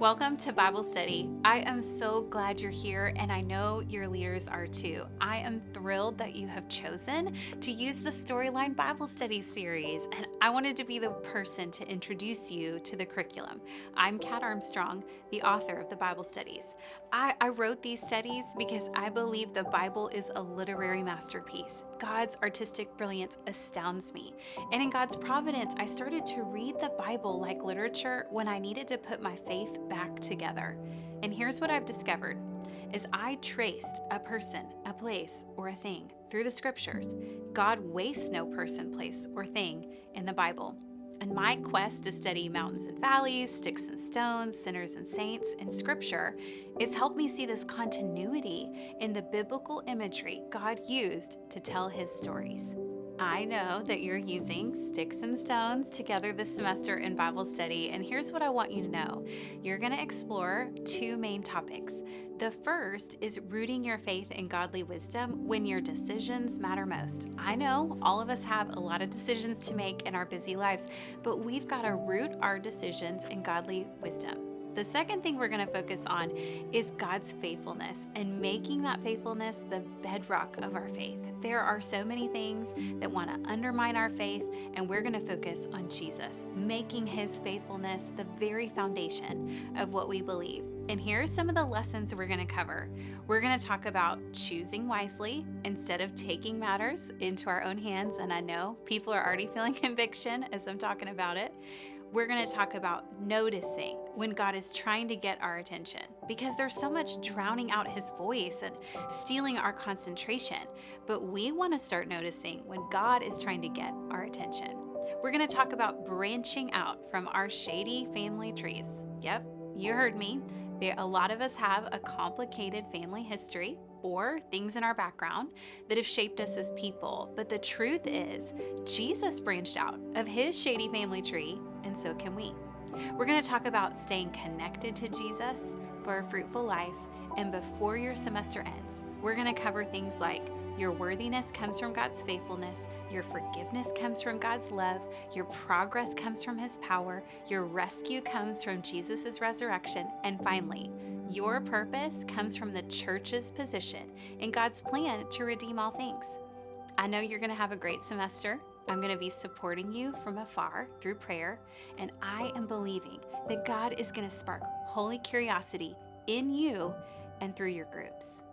Welcome to Bible Study. I am so glad you're here, and I know your leaders are too. I am thrilled that you have chosen to use the Storyline Bible Study series, and I wanted to be the person to introduce you to the curriculum. I'm Kat Armstrong, the author of the Bible Studies. I wrote these studies because I believe the Bible is a literary masterpiece. God's artistic brilliance astounds me, and in God's providence, I started to read the Bible like literature when I needed to put my faith back together. And here's what I've discovered. As I traced a person, a place, or a thing through the scriptures, God wastes no person, place, or thing in the Bible. And my quest to study mountains and valleys, sticks and stones, sinners and saints in scripture, it's helped me see this continuity in the biblical imagery God used to tell his stories. I know that you're using sticks and stones together this semester in Bible study, and here's what I want you to know. You're going to explore two main topics. The first is rooting your faith in godly wisdom when your decisions matter most. I know all of us have a lot of decisions to make in our busy lives, but we've got to root our decisions in godly wisdom. The second thing we're going to focus on is God's faithfulness and making that faithfulness the bedrock of our faith. There are so many things that want to undermine our faith, and we're going to focus on Jesus, making his faithfulness the very foundation of what we believe. And here's some of the lessons we're going to cover. We're going to talk about choosing wisely instead of taking matters into our own hands. And I know people are already feeling conviction as I'm talking about it. We're going to talk about noticing when God is trying to get our attention, because there's so much drowning out his voice and stealing our concentration. But we want to start noticing when God is trying to get our attention. We're going to talk about branching out from our shady family trees. Yep, you heard me. A lot of us have a complicated family history or things in our background that have shaped us as people. But the truth is, Jesus branched out of his shady family tree, and so can we. We're going to talk about staying connected to Jesus for a fruitful life. And before your semester ends, we're going to cover things like your worthiness comes from God's faithfulness, your forgiveness comes from God's love, your progress comes from his power, your rescue comes from Jesus' resurrection, and finally, your purpose comes from the church's position in God's plan to redeem all things. I know you're going to have a great semester. I'm going to be supporting you from afar through prayer, and I am believing that God is going to spark holy curiosity in you and through your groups.